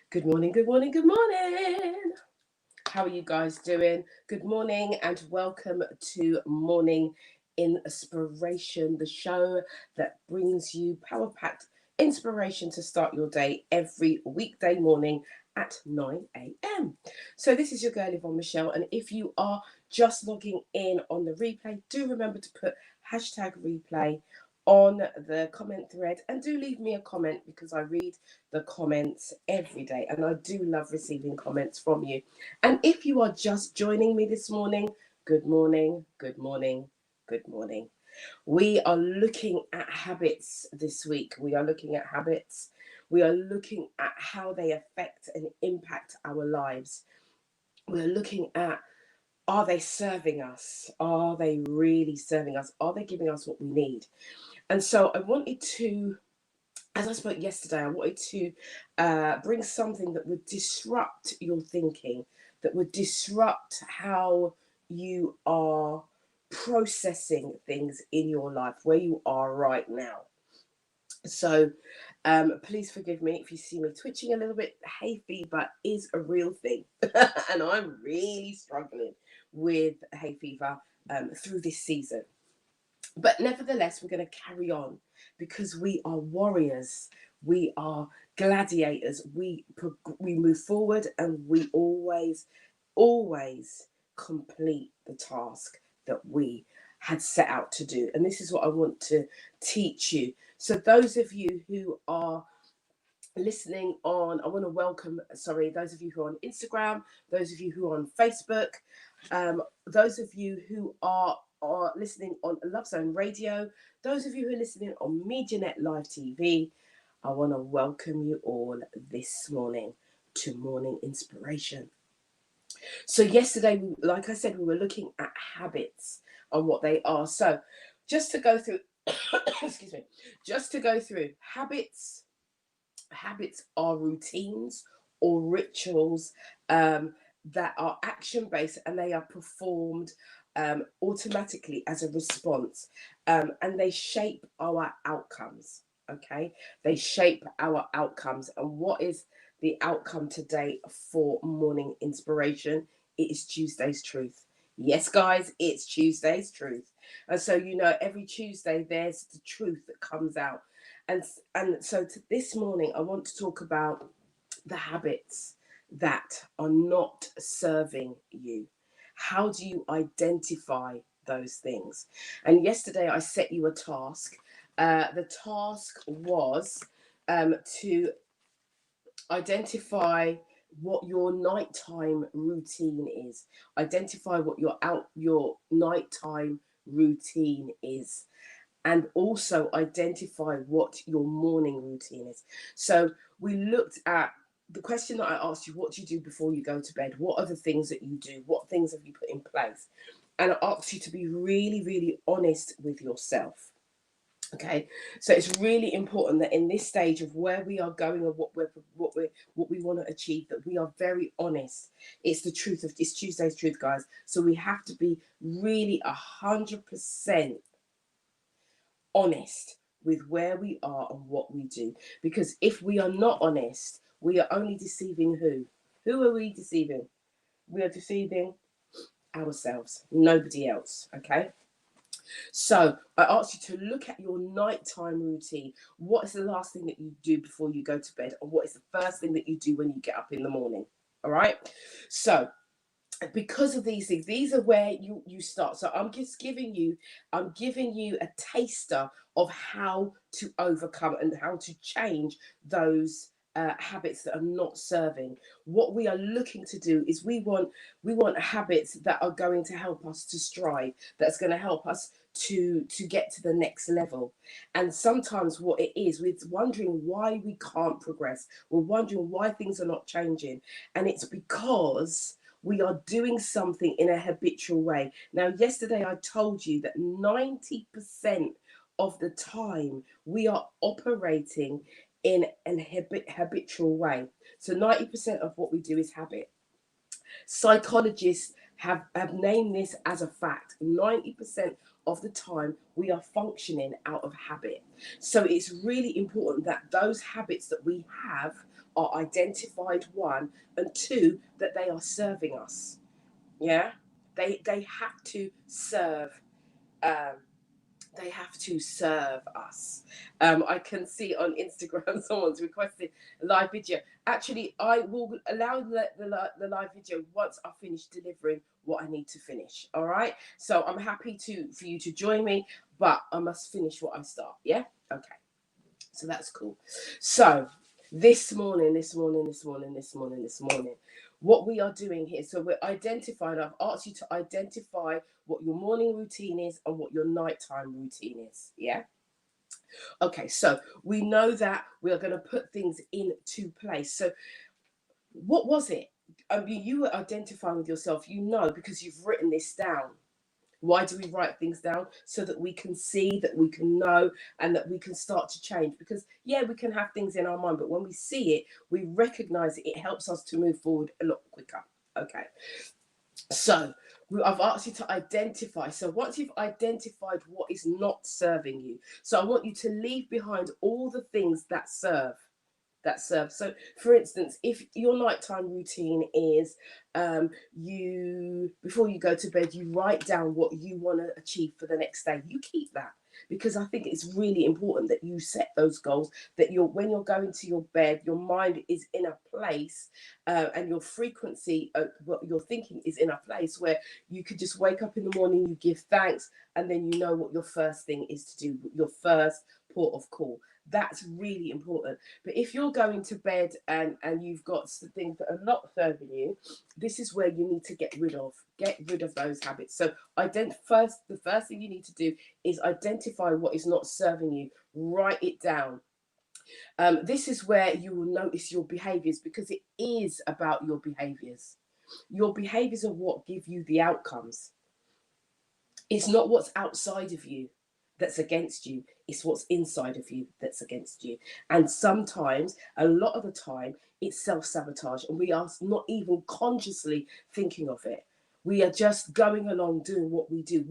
Good morning, good morning, good morning. How are you guys doing? Good morning and welcome to Morning Inspiration, the show that brings you power packed inspiration to start your day every weekday morning at 9 a.m. So, this is your girl Yvonne Michelle, and if you are just logging in on the replay, do remember to put hashtag replay on the comment thread and do leave me a comment because I read the comments every day and I do love receiving comments from you. And if you are just joining me this morning, good morning, good morning, good morning. We are looking at habits this week. We are looking at habits. We are looking at how they affect and impact our lives. We're looking at, are they serving us? Are they really serving us? Are they giving us what we need? And so I wanted to, as I spoke yesterday, I wanted to bring something that would disrupt your thinking, that would disrupt how you are processing things in your life, where you are right now. So please forgive me if you see me twitching a little bit. Hay fever is a real thing, and I'm really struggling with hay fever through this season. But nevertheless, we're going to carry on because we are warriors. We are gladiators. We move forward, and we always complete the task that we had set out to do. And this is what I want to teach you. So those of you who are listening on, I want to welcome, sorry, those of you who are on Instagram, those of you who are on Facebook, those of you who are listening on Love Zone Radio, those of you who are listening on MediaNet Live TV. I want to welcome you all this morning to Morning Inspiration. So yesterday, like I said, we were looking at habits and what they are. So just to go through, excuse me, just to go through habits are routines or rituals that are action based and they are performed automatically as a response, and they shape our outcomes. Okay, they shape our outcomes. And what is the outcome today for Morning Inspiration? It is Tuesday's truth. Yes, guys, it's Tuesday's truth. And so, every Tuesday there's the truth that comes out. And so this morning, I want to talk about the habits that are not serving you. How do you identify those things? And yesterday, I set you a task. The task was to identify what your nighttime routine is. Identify what your nighttime routine is, and also identify what your morning routine is. So we looked at the question that I asked you: what do you do before you go to bed? What are the things that you do? What things have you put in place? And I asked you to be really, really honest with yourself. Okay, so it's really important that in this stage of where we are going and what we want to achieve, that we are very honest. It's the truth of it's Tuesday's truth, guys. So we have to be really 100% honest with where we are and what we do. Because if we are not honest, we are only deceiving who? Who are we deceiving? We are deceiving ourselves, nobody else. Okay. So I asked you to look at your nighttime routine. What is the last thing that you do before you go to bed? And what is the first thing that you do when you get up in the morning? All right. So because of these things, these are where you start. So I'm giving you a taster of how to overcome and how to change those habits that are not serving. What we are looking to do is we want habits that are going to help us to strive, that's going to help us to get to the next level. And sometimes what it is, we're wondering why we can't progress, we're wondering why things are not changing, and it's because we are doing something in a habitual way. Now, yesterday I told you that 90% of the time we are operating in an habitual way. So 90% of what we do is habit. Psychologists have named this as a fact. 90% of the time we are functioning out of habit. So it's really important that those habits that we have are identified, one, and two, that they are serving us. Yeah, they have to serve. Um, they have to serve us. I can see on Instagram someone's requested a live video. Actually, I will allow the live video once I finish delivering what I need to finish. All right. So I'm happy for you to join me, but I must finish what I start. Yeah. Okay. So that's cool. So this morning, what we are doing here. So we're identifying. I've asked you to identify what your morning routine is and what your nighttime routine is. Yeah. Okay. So we know that we are going to put things into place. So what was it? I mean, you were identifying with yourself. You know, because you've written this down. Why do we write things down? So that we can see, that we can know, and that we can start to change. Because, yeah, we can have things in our mind, but when we see it, we recognize it, it helps us to move forward a lot quicker. Okay. So I've asked you to identify. So once you've identified what is not serving you, so I want you to leave behind all the things that serve. So for instance, if your nighttime routine is you before you go to bed, you write down what you want to achieve for the next day. You keep that, because I think it's really important that you set those goals, that when you're going to your bed, your mind is in a place, and your frequency, what you're thinking is in a place where you could just wake up in the morning, you give thanks, and then you know what your first thing is to do, your first port of call. That's really important. But if you're going to bed and you've got some things that are not serving you, this is where you need to get rid of those habits. So the first thing you need to do is identify what is not serving you. Write it down. This is where you will notice your behaviors, because it is about your behaviors. Your behaviors are what give you the outcomes. It's not what's outside of you that's against you. It's what's inside of you that's against you. And sometimes, a lot of the time, it's self-sabotage, and we are not even consciously thinking of it. We are just going along doing what we do.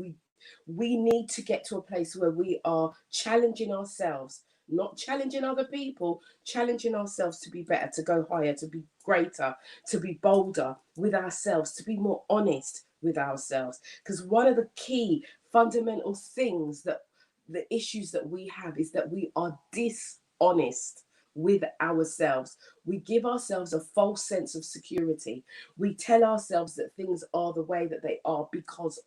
We need to get to a place where we are challenging ourselves, not challenging other people, challenging ourselves to be better, to go higher, to be greater, to be bolder with ourselves, to be more honest with ourselves. Because one of the key fundamental things, that the issues that we have, is that we are dishonest with ourselves. We give ourselves a false sense of security. We tell ourselves that things are the way that they are because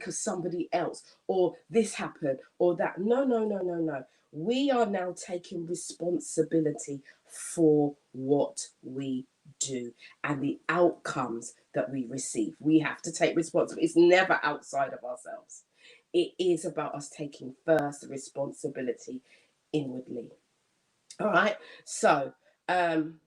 somebody else, or this happened, or that. No, no, no, no, no. We are now taking responsibility for what we do and the outcomes that we receive. We have to take responsibility. It's never outside of ourselves. It is about us taking first responsibility inwardly. All right. So, and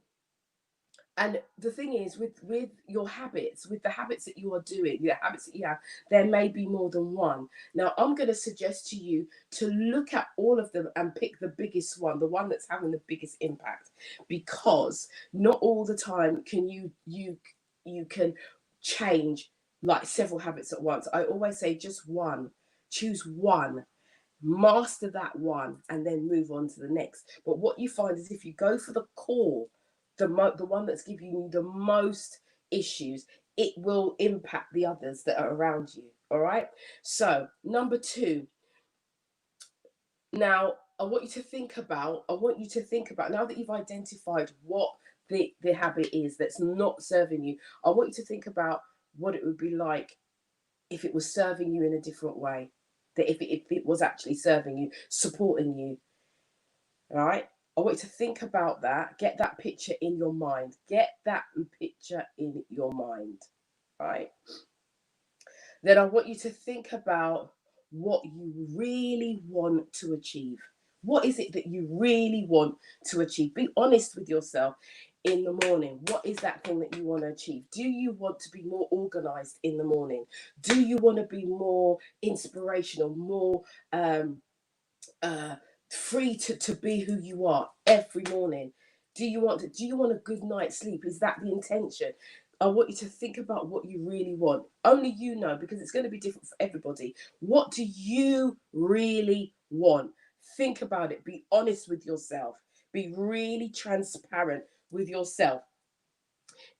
the thing is, with your habits, with the habits that you are doing, the habits that you have, there may be more than one. Now, I'm going to suggest to you to look at all of them and pick the biggest one, the one that's having the biggest impact, because not all the time can you can change like several habits at once. I always say just one. Choose one, master that one, and then move on to the next. But what you find is, if you go for the core, the one that's giving you the most issues, it will impact the others that are around you. All right. So number two. Now I want you to think about, now that you've identified what the habit is that's not serving you, I want you to think about what it would be like if it was serving you in a different way. That if it was actually serving you, supporting you. All right. I want you to think about that. Get that picture in your mind. Get that picture in your mind. Right. Then I want you to think about what you really want to achieve. What is it that you really want to achieve? Be honest with yourself in the morning. What is that thing that you want to achieve? Do you want to be more organized in the morning? Do you want to be more inspirational, more uh, free to be who you are every morning? Do you want a good night's sleep? Is that the intention? I want you to think about what you really want. Only you know, because it's going to be different for everybody. What do you really want? Think about it. Be honest with yourself. Be really transparent with yourself.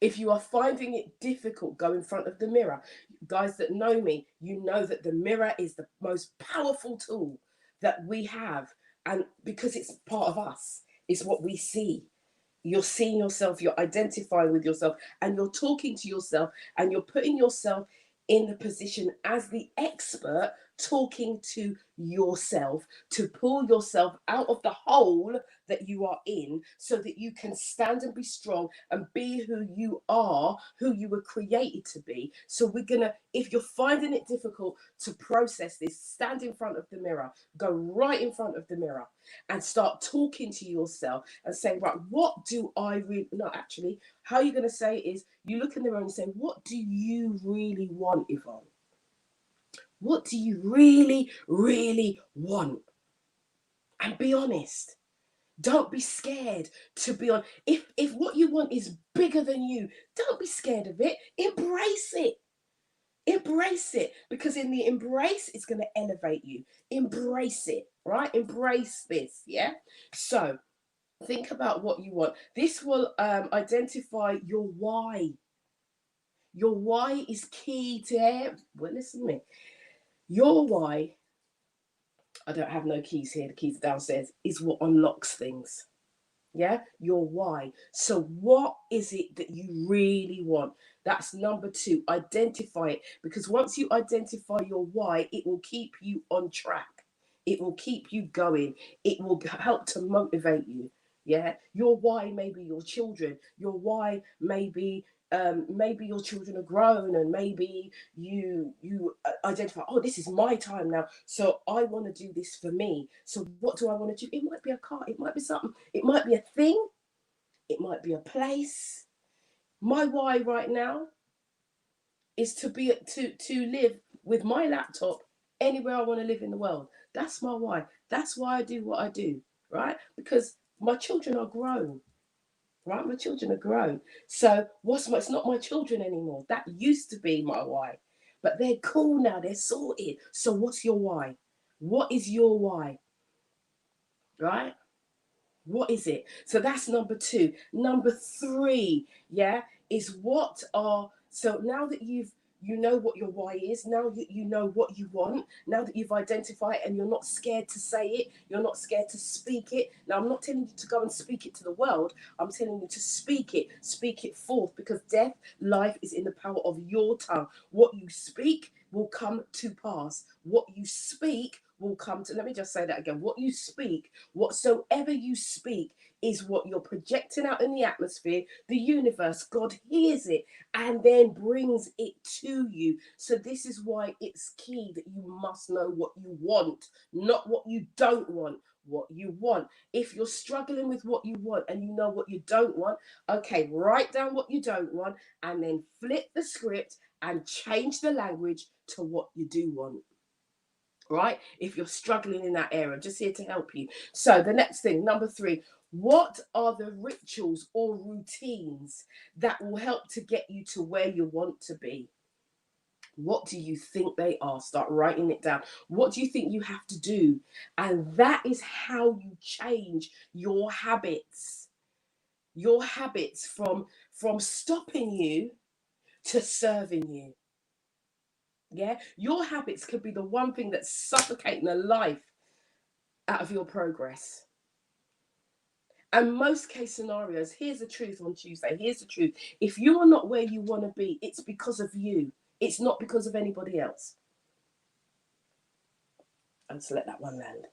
If you are finding it difficult, go in front of the mirror. Guys that know me, you know that the mirror is the most powerful tool that we have. And because it's part of us, it's what we see. You're seeing yourself, you're identifying with yourself, and you're talking to yourself, and you're putting yourself in the position as the expert talking to yourself to pull yourself out of the hole that you are in so that you can stand and be strong and be who you are, who you were created to be. So we're gonna, if you're finding it difficult to process this, stand in front of the mirror, go right in front of the mirror and start talking to yourself and saying, right, what do I really, no, actually, how you're going to say it is you look in the mirror and say, what do you really want, Yvonne? What do you really, really want? And be honest. Don't be scared to be on. If what you want is bigger than you, don't be scared of it. Embrace it. Embrace it, because in the embrace, it's going to elevate you. Embrace it, right? Embrace this, yeah? So think about what you want. This will identify your why. Your why is key to, well, listen to me. Your why, I don't have no keys here, the keys are downstairs, is what unlocks things. Yeah, your why. So what is it that you really want? That's number two. Identify it, because once you identify your why, it will keep you on track. It will keep you going. It will help to motivate you. Yeah, your why may be your children. Your why may be maybe your children are grown, and maybe you identify, oh, this is my time now, so I want to do this for me. So what do I want to do? It might be a car, it might be something, it might be a thing, it might be a place. My why right now is to live with my laptop anywhere I want to live in the world. That's my why. That's why I do what I do, right? Because my children are grown, right? My children are grown. So it's not my children anymore. That used to be my why. But they're cool now, they're sorted. So what's your why? What is your why? Right? What is it? So that's number two. Number three, yeah, is what are, so now that you know what your why is, now that you know what you want, now that you've identified it and you're not scared to say it, you're not scared to speak it. Now I'm not telling you to go and speak it to the world. I'm telling you to speak it forth, because death, life is in the power of your tongue. What you speak will come to pass. What you speak will come to, let me just say that again. What you speak, whatsoever you speak, is what you're projecting out in the atmosphere. The universe, God hears it and then brings it to you. So this is why it's key that you must know what you want, not what you don't want. What you want. If you're struggling with what you want and you know what you don't want, okay, write down what you don't want and then flip the script and change the language to what you do want. Right? If you're struggling in that area, just here to help you. So the next thing, number three, what are the rituals or routines that will help to get you to where you want to be? What do you think they are? Start writing it down. What do you think you have to do? And that is how you change your habits. Your habits from stopping you to serving you. Yeah, your habits could be the one thing that's suffocating the life out of your progress. And most case scenarios, here's the truth on Tuesday. Here's the truth. If you are not where you want to be, it's because of you. It's not because of anybody else. I'll just let that one land.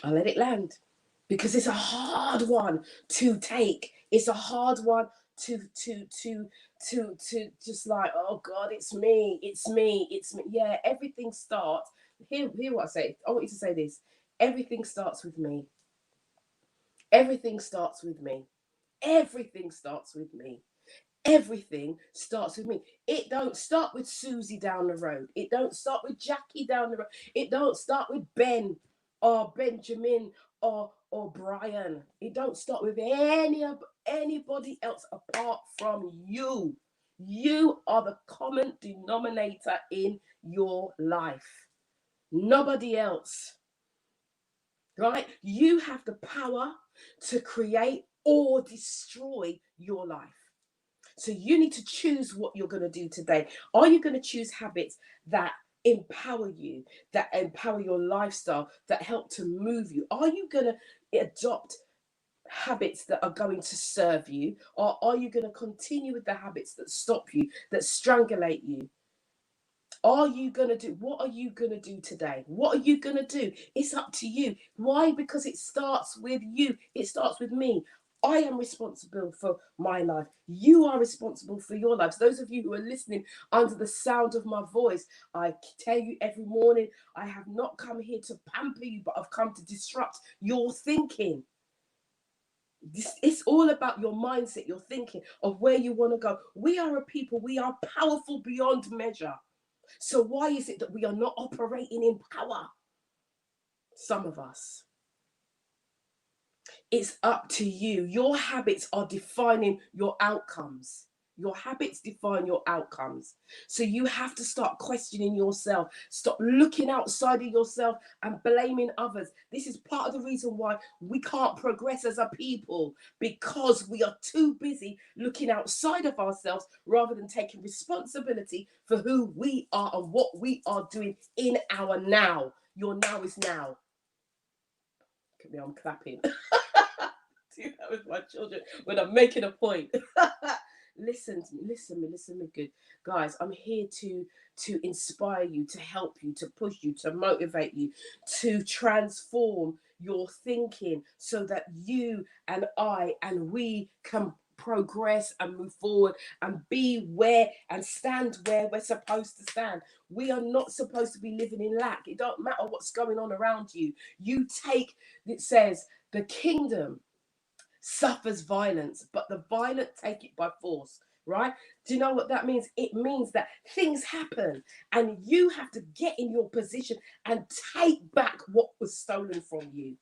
I'll let it land. Because it's a hard one to take. It's a hard one to just like, oh God, it's me, it's me, it's me. Yeah, everything starts. Hear what I say. I want you to say this. Everything starts with me. Everything starts with me. Everything starts with me. Everything starts with me. It don't start with Susie down the road. It don't start with Jackie down the road. It don't start with Ben or Benjamin or Brian. It don't start with anybody else apart from you. You are the common denominator in your life. Nobody else. Right? You have the power to create or destroy your life. So you need to choose what you're going to do today. Are you going to choose habits that empower you, that empower your lifestyle, that help to move you? Are you going to adopt habits that are going to serve you, or are you going to continue with the habits that stop you, that strangulate you? Are you going to do, what are you going to do today? What are you going to do? It's up to you. Why? Because it starts with you. It starts with me. I am responsible for my life. You are responsible for your lives. Those of you who are listening under the sound of my voice, I tell you every morning, I have not come here to pamper you, but I've come to disrupt your thinking. It's all about your mindset, your thinking of where you want to go. We are a people, we are powerful beyond measure. So why is it that we are not operating in power? Some of us. It's up to you. Your habits are defining your outcomes. Your habits define your outcomes. So you have to start questioning yourself. Stop looking outside of yourself and blaming others. This is part of the reason why we can't progress as a people, because we are too busy looking outside of ourselves rather than taking responsibility for who we are and what we are doing in our now. Your now is now. Look at me, I'm clapping. Do that with my children when I'm making a point. Listen to me, listen to me, good guys. I'm here to inspire you, to help you, to push you, to motivate you, to transform your thinking so that you and I and we can progress and move forward and be where and stand where we're supposed to stand. We are not supposed to be living in lack. It don't matter what's going on around you. You take, it says, the kingdom suffers violence, but the violent take it by force, right? Do you know what that means? It means that things happen and you have to get in your position and take back what was stolen from you.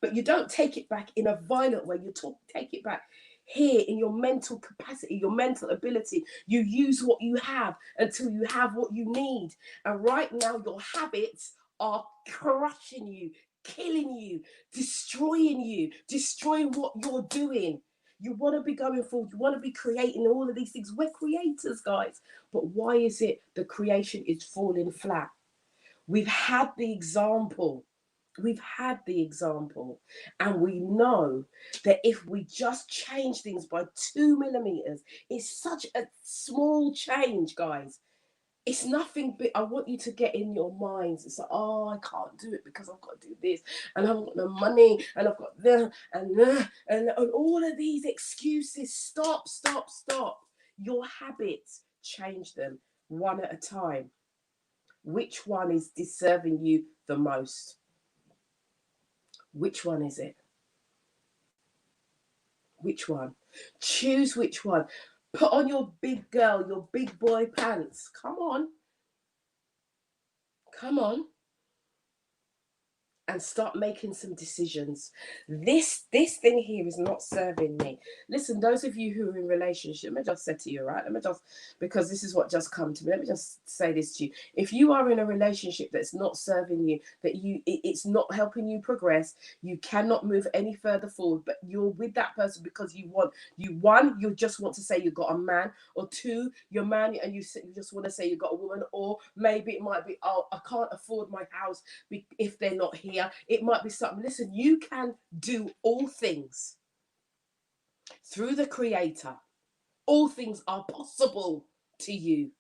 But you don't take it back in a violent way. You take it back here in your mental capacity, your mental ability. You use what you have until you have what you need. And right now, your habits are crushing you, killing you, destroying what you're doing. You want to be going forward. You want to be creating all of these things. We're creators, guys. But why is it the creation is falling flat? We've had the example. We've had the example, and we know that if we just change things by 2 millimeters, it's such a small change, guys. It's nothing big. I want you to get in your minds. It's like, oh, I can't do it because I've got to do this, and I haven't got no money, and I've got this, and all of these excuses. Stop. Your habits, change them one at a time. Which one is deserving you the most? Which one is it? Which one? Choose which one. Put on your big girl, your big boy pants. Come on. Come on. And start making some decisions. This thing here is not serving me. Listen, those of you who are in relationship, let me just say to you, right? Let me just, because this is what just come to me. Let me just say this to you. If you are in a relationship that's not serving you, it's not helping you progress, you cannot move any further forward, but you're with that person because you just want to say you got a man, or two, you're man and you just want to say you got a woman, or maybe it might be, oh, I can't afford my house if they're not here. It might be something. Listen, you can do all things through the Creator. All things are possible to you.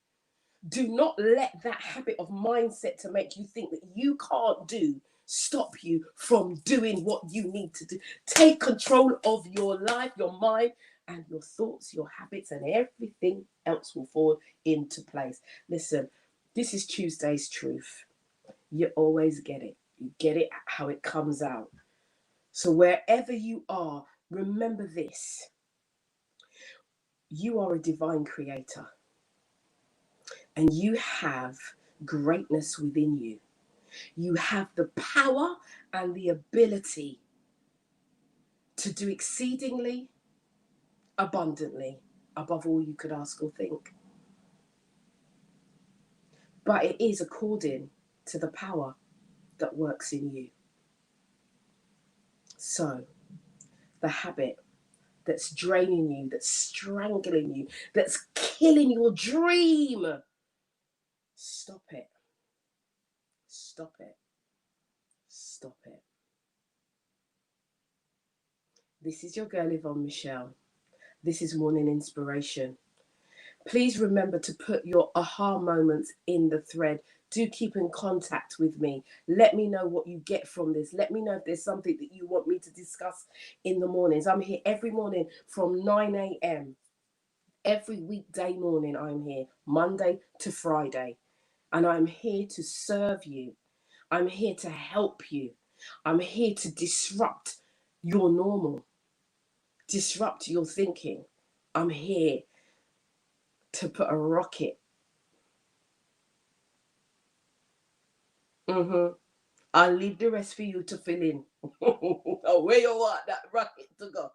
Do not let that habit of mindset to make you think that you can't do stop you from doing what you need to do. Take control of your life, your mind, and your thoughts, your habits, and everything else will fall into place. Listen, this is Tuesday's truth. You always get it. You get it how it comes out. So wherever you are, remember this. You are a divine creator. And you have greatness within you. You have the power and the ability to do exceedingly abundantly above all you could ask or think. But it is according to the power that works in you. So, the habit that's draining you, that's strangling you, that's killing your dream, stop it. Stop it. Stop it. This is your girl Yvonne Michelle. This is Morning Inspiration. Please remember to put your aha moments in the thread. Do keep in contact with me. Let me know what you get from this. Let me know if there's something that you want me to discuss in the mornings. I'm here every morning from 9 a.m. Every weekday morning I'm here, Monday to Friday. And I'm here to serve you. I'm here to help you. I'm here to disrupt your normal, disrupt your thinking. I'm here to put a rocket. I'll leave the rest for you to fill in. Where you want that rocket to go?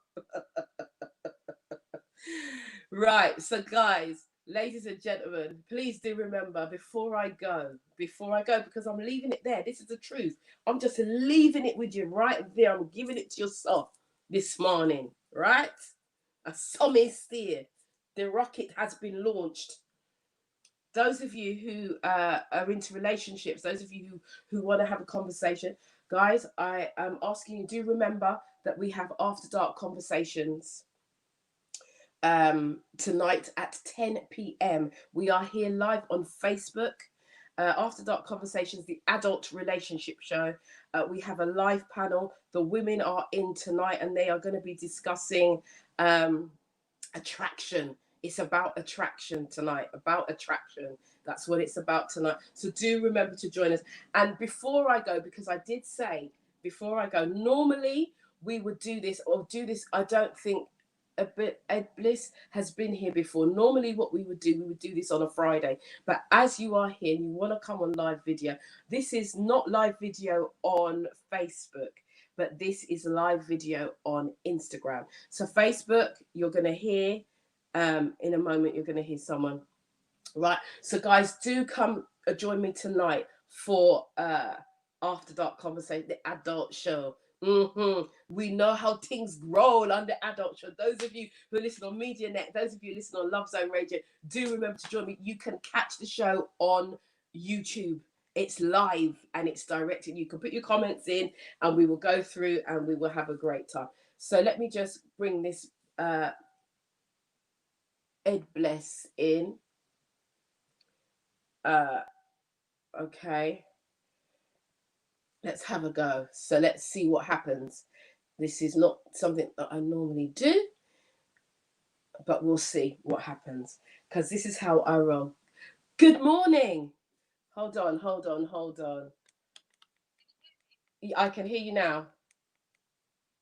Right, so guys, ladies and gentlemen, please do remember before I go, because I'm leaving it there. This is the truth. I'm just leaving it with you right there. I'm giving it to yourself this morning, right? A summit steer. The rocket has been launched. Those of you who are into relationships, those of you who want to have a conversation, guys, I am asking you, do remember that we have After Dark Conversations tonight at 10 p.m. We are here live on Facebook. After Dark Conversations, the adult relationship show. We have a live panel. The women are in tonight and they are going to be discussing attraction. It's about attraction tonight, about attraction. That's what it's about tonight. So do remember to join us. And before I go, because I did say before I go, normally we would do this, I don't think Ed Bliss has been here before. Normally what we would do this on a Friday. But as you are here and you want to come on live video, this is not live video on Facebook, but this is live video on Instagram. So Facebook, you're going to hear, in a moment, you're going to hear someone. Right. So guys, do come join me tonight for After Dark Conversation, the adult show. We know how things roll on the adult show. Those of you who listen on MediaNet, those of you who listen on Love Zone Radio, do remember to join me. You can catch the show on YouTube. It's live and it's directed. You can put your comments in and we will go through and we will have a great time. So let me just bring this Ed Bless in. Okay. Let's have a go. So let's see what happens. This is not something that I normally do, but we'll see what happens because this is how I roll. Good morning. Hold on. I can hear you now.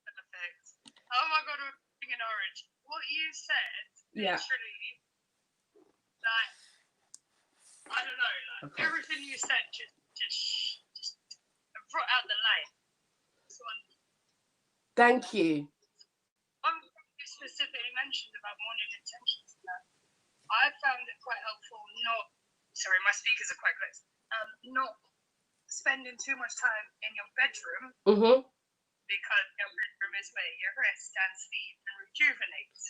Perfect. Oh my God, we're putting an orange. What you said, literally, like, I don't know, like, okay. Everything you said just brought out the light. Thank you. You specifically mentioned about morning intentions. I found it quite helpful. Sorry, my speakers are quite close. Not spending too much time in your bedroom, because your bedroom is where you rest and sleep and rejuvenate.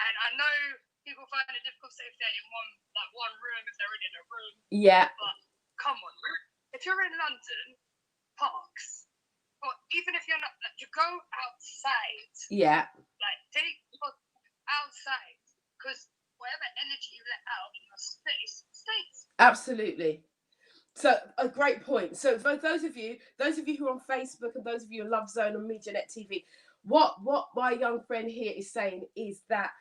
And I know people find it difficult to say if they're in one room, if they're in a room. Yeah. But come on, if you're in London, parks, or even if you're not, you go outside. Yeah. Like, take outside, because whatever energy you let out in your space stays. Absolutely. So a great point. So for those of you who are on Facebook and those of you who Love Zone and MediaNet TV, what my young friend here is saying is that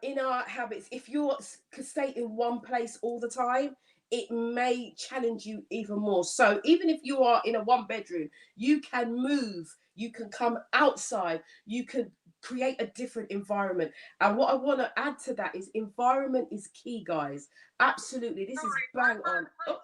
in our habits, if you stay in one place all the time, it may challenge you even more. So even if you are in a one bedroom, you can move, you can come outside, you can create a different environment. And what I want to add to that is environment is key, guys. Absolutely. This is bang on. Oh,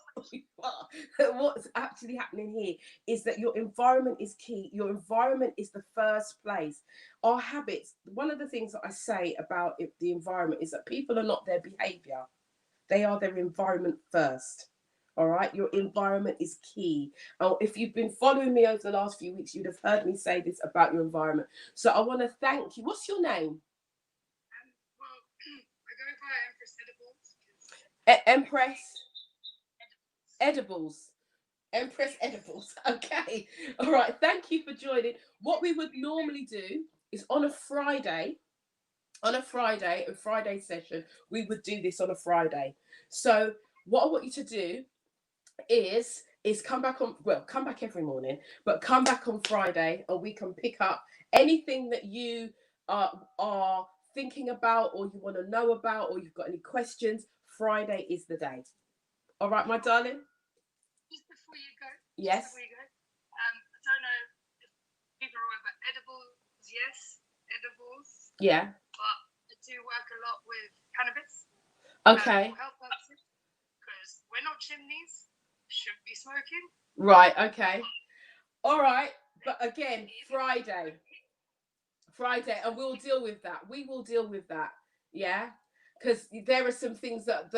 What's actually happening here is that your environment is key. Your environment is the first place. Our habits, one of the things that I say about the environment is that people are not their behavior, they are their environment first. All right, your environment is key. Oh, if you've been following me over the last few weeks, you'd have heard me say this about your environment. So I want to thank you. What's your name? Well, I go by Empress Edibles. Empress Edibles. Empress Edibles. Okay. All right. Thank you for joining. What we would normally do is a Friday session, we would do this on a Friday. So what I want you to do is come back every morning, but come back on Friday and we can pick up anything that you are thinking about or you want to know about or you've got any questions. Friday is the day. All right, my darling? Just before you go, Yes. I don't know if people remember edibles. Yes, edibles. Yeah. But I do work a lot with cannabis. Okay. For health purposes, because we're not chimneys. Should be smoking. Right. Okay. All right. But again, Friday, and we'll deal with that. We will deal with that. Yeah. Because there are some things that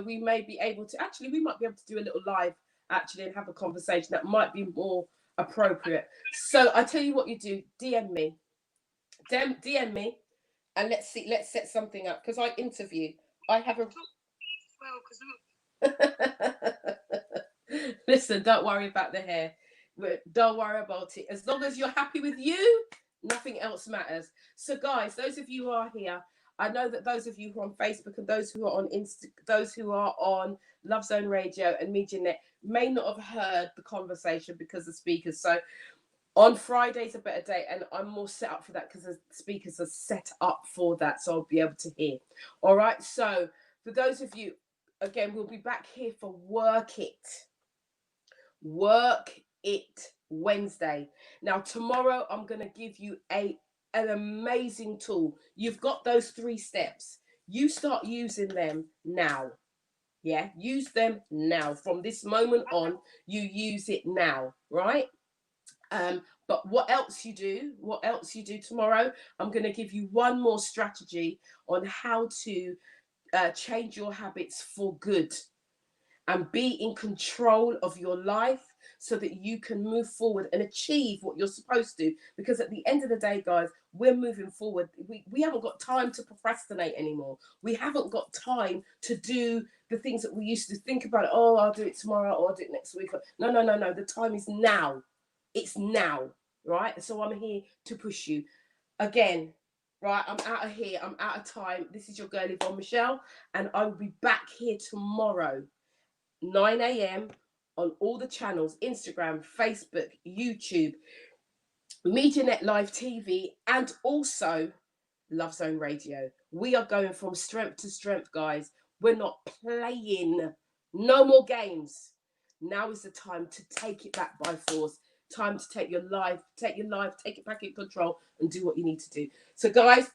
we may be able to actually we might be able to do a little live actually and have a conversation that might be more appropriate. So I tell you what you do, DM me. DM me and let's set something up because I interview. I have a listen, don't worry about the hair. Don't worry about it. As long as you're happy with you, nothing else matters. So, guys, those of you who are here, I know that those of you who are on Facebook and those who are on those who are on Love Zone Radio and MediaNet may not have heard the conversation because the speakers. So, on Friday's a better day, and I'm more set up for that because the speakers are set up for that, so I'll be able to hear. All right. So, for those of you, again, we'll be back here for Work It Wednesday. Now tomorrow I'm going to give you an amazing tool. You've got those 3 steps. You start using them now. Yeah, use them now. From this moment on, you use it now, right? But what else you do tomorrow, I'm going to give you one more strategy on how to change your habits for good and be in control of your life so that you can move forward and achieve what you're supposed to. Because at the end of the day, guys, we're moving forward. We haven't got time to procrastinate anymore. We haven't got time to do the things that we used to think about. Oh, I'll do it tomorrow or I'll do it next week. No. The time is now. It's now, right? So I'm here to push you. Again, right, I'm out of here. I'm out of time. This is your girl, Yvonne Michelle, and I will be back here tomorrow. 9 a.m. on all the channels, Instagram, Facebook, YouTube, MediaNet Live TV, and also Love Zone Radio. We are going from strength to strength, guys. We're not playing. No more games. Now is the time to take it back by force. Time to take your life, take it back in control and do what you need to do. So, guys,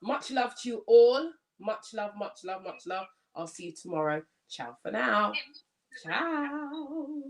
much love to you all. Much love, much love, much love. I'll see you tomorrow. Ciao for now. Ciao.